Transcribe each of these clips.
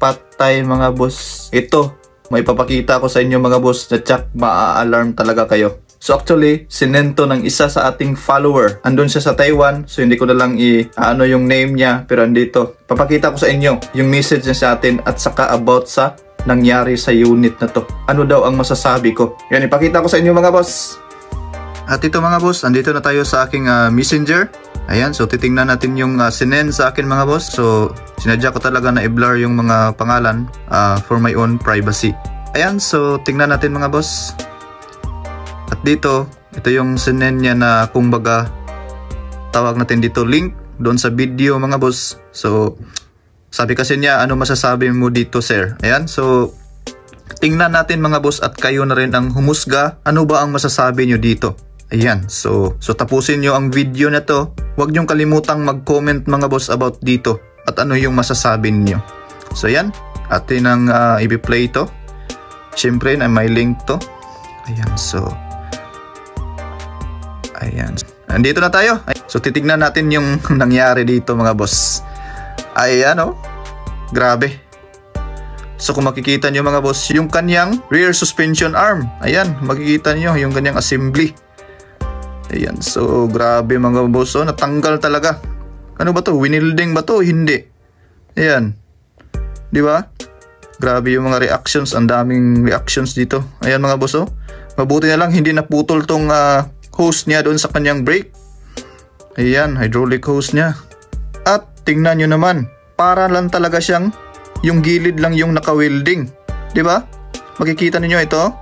patay mga boss. Ito, may papakita ko sa inyo mga boss na tsak maa-alarm talaga kayo. So actually, sinento ng isa sa ating follower. Andun siya sa Taiwan, so hindi ko na lang ano yung name niya, pero andito. Papakita ko sa inyo yung message niya sa atin at saka about sa nangyari sa unit na to. Ano daw ang masasabi ko? Yan, ipakita ko sa inyo mga boss. At ito mga boss, andito na tayo sa aking messenger. Ayan, so titingnan natin yung sinend sa akin mga boss. So sinadya ko talaga na i-blur yung mga pangalan for my own privacy. Ayan, so tingnan natin mga boss. At dito, ito yung sinend niya na kumbaga tawag natin dito link doon sa video mga boss. So sabi kasi niya, ano masasabi mo dito sir? Ayan, so tingnan natin mga boss at kayo na rin ang humusga. Ano ba ang masasabi nyo dito? Ayan, so tapusin nyo ang video na to. Huwag nyong kalimutang mag-comment mga boss about dito at ano yung masasabi niyo. So ayan, atin ang i-play to. Siyempre na may link to. Ayan, so ayan, andito na tayo. So titignan natin yung nangyari dito mga boss. Ayan oh, grabe. So kung makikita nyo mga boss, yung kanyang rear suspension arm. Ayan, makikita nyo yung kanyang assembly. Ayan, so grabe mga boss, oh, natanggal talaga. Ano ba to? Winilding ba to? Hindi. Ayan, di ba? Grabe yung mga reactions, ang daming reactions dito. Ayan mga boss, oh. Mabuti na lang hindi naputol tong hose niya doon sa kanyang brake. Ayan, hydraulic hose niya. At tingnan nyo naman, para lang talaga siyang yung gilid lang yung naka-welding. Di ba? Makikita niyo ito.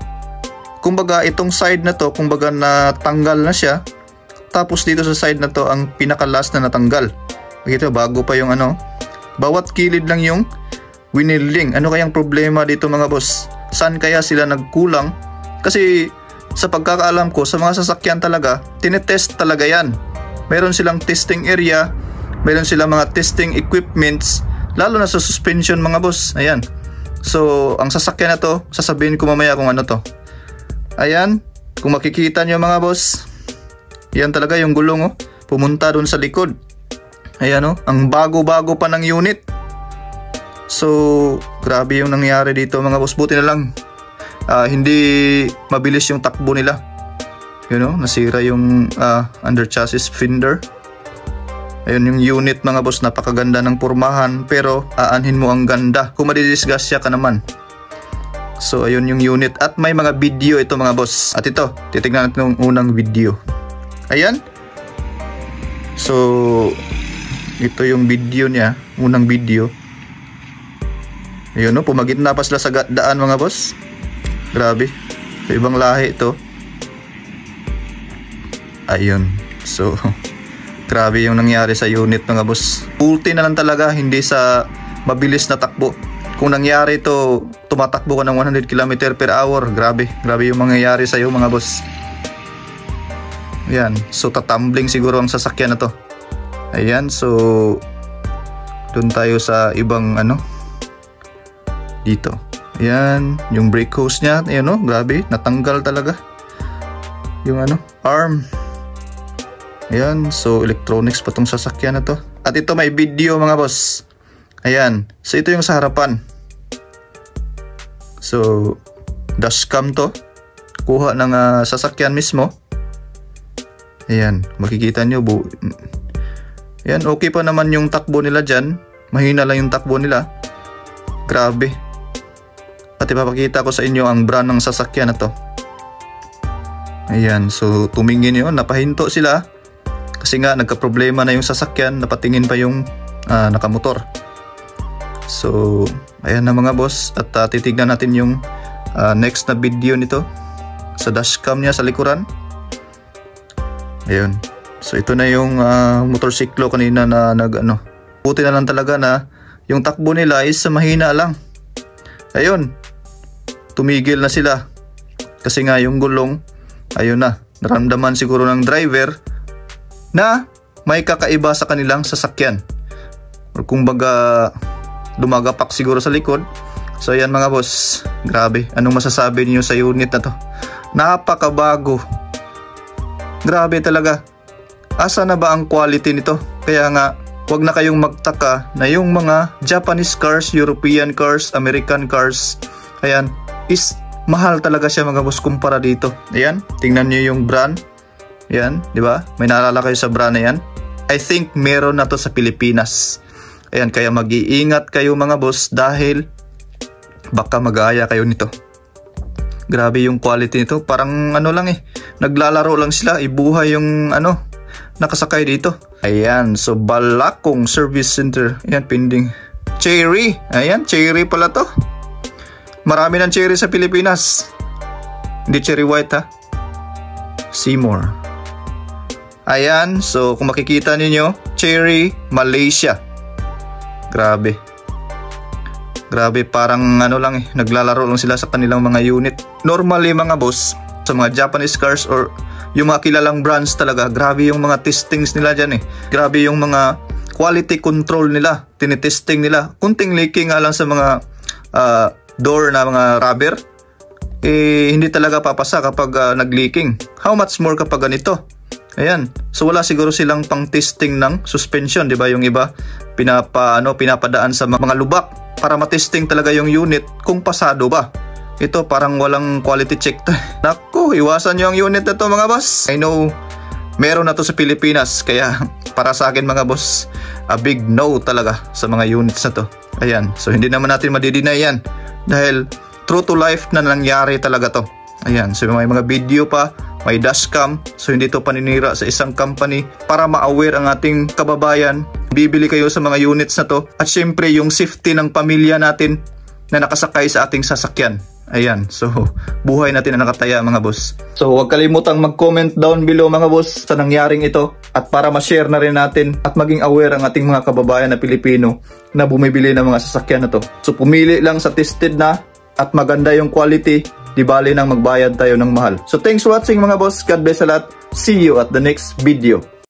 Kumbaga itong side na to, kumbaga natanggal na siya. Tapos dito sa side na to, ang pinaka-last na natanggal. Makikita, bago pa yung ano. Bawat gilid lang yung winilding. Ano kayang problema dito mga boss? Saan kaya sila nagkulang? Kasi sa pagkakaalam ko, sa mga sasakyan talaga, tinetest talaga yan. Meron silang testing area, meron silang mga testing equipments, lalo na sa suspension mga boss. Ayan. So, ang sasakyan na to, sasabihin ko mamaya kung ano to. Ayan, kung makikita nyo mga boss, yan talaga yung gulong oh, pumunta dun sa likod. Ayan oh, ang bago-bago pa ng unit. So, grabe yung nangyari dito mga boss. Buti na lang, hindi mabilis yung takbo nila. You know, nasira yung under chassis fender. Ayun yung unit mga boss, napakaganda ng pormahan, pero aanhin mo ang ganda kung madidisgasya ka naman. So ayun yung unit at may mga video ito mga boss. At ito, titignan natin yung unang video. Ayan. So ito yung video niya, unang video. Ayun no, pumagitna pa sila sa daan mga boss. Grabe, sa ibang lahi ito. Ayun, so grabe yung nangyari sa unit mga boss. Ulti na lang talaga, hindi sa mabilis na takbo. Kung nangyari ito, tumatakbo ka ng 100 km per hour. Grabe, grabe yung mangyayari sa iyo mga boss. Ayan, so tatumbling siguro ang sasakyan na to. Ayan, so doon tayo sa ibang ano dito. Ayan, yung brake hose niya, ayan no, grabe, natanggal talaga yung ano, arm. Ayan, so electronics pa tong sasakyan na to. At ito may video mga boss. Ayan, so ito yung sa harapan. So dashcam to, kuha ng sasakyan mismo. Ayan, makikita nyo ayan, okay pa naman yung takbo nila dyan. Mahina lang yung takbo nila. Grabe. At ipapakita ko sa inyo ang brand ng sasakyan na to. Ayan, so tumingin yun, napahinto sila. Kasi nga nagka-problema na yung sasakyan, napatingin pa yung nakamotor. So ayan na mga boss, at titignan natin yung next na video nito sa dashcam niya sa likuran. Ayun, so ito na yung motorsiklo kanina na buti na lang talaga na yung takbo nila is mahina lang. Ayun, tumigil na sila kasi nga yung gulong, ayun na, naramdaman siguro ng driver na may kakaiba sa kanilang sasakyan, or kumbaga dumagapak siguro sa likod. So ayan mga boss, grabe, anong masasabi niyo sa unit na to? Napakabago, grabe talaga. Asa na ba ang quality nito? Kaya nga wag na kayong magtaka na yung mga Japanese cars, European cars, American cars, ayan, is mahal talaga siya mga boss kumpara dito. Ayan, tingnan nyo yung brand. Ayan, di ba? May naalala kayo sa brand na yan? I think meron na to sa Pilipinas. Ayan, kaya mag-iingat kayo mga boss dahil baka mag-aaya kayo nito. Grabe yung quality nito. Parang ano lang naglalaro lang sila. Ibuhay yung nakasakay dito. Ayan, so Balakong Service Center. Ayan, pending. Cherry. Ayan, cherry pala to. Marami ng cherry sa Pilipinas. Hindi cherry white ha. Seymour. Ayan, so kung makikita ninyo, cherry Malaysia. Grabe. Grabe, parang naglalaro lang sila sa kanilang mga unit. Normally mga boss, sa mga Japanese cars or yung mga kilalang brands talaga, grabe yung mga testings nila dyan Grabe yung mga quality control nila, tinitesting nila. Kunting leaking nga lang sa mga door na mga rubber, hindi talaga papasa kapag nag-leaking. How much more kapag ganito? Ayan, so wala siguro silang pang testing ng suspension, di ba? Yung iba, pinapadaan sa mga lubak para matesting talaga yung unit kung pasado ba. Ito parang walang quality check to. Naku, iwasan nyo ang unit na to mga boss. I know, meron na to sa Pilipinas, kaya para sa akin mga boss, a big no talaga sa mga units na to. Ayan, so hindi naman natin madidinay yan dahil true to life na nangyari talaga to. Ayan, so may mga video pa, may dashcam, so hindi to paninira sa isang company para ma-aware ang ating kababayan. Bibili kayo sa mga units na to at syempre yung safety ng pamilya natin na nakasakay sa ating sasakyan. Ayan, so buhay natin na nakataya mga boss. So huwag kalimutang mag-comment down below mga boss sa nangyaring ito at para ma-share na rin natin at maging aware ang ating mga kababayan na Pilipino na bumibili ng mga sasakyan na to. So pumili lang sa tested na at maganda yung quality, di bali nang magbayad tayo ng mahal. So thanks for watching mga boss. God bless a lot. See you at the next video.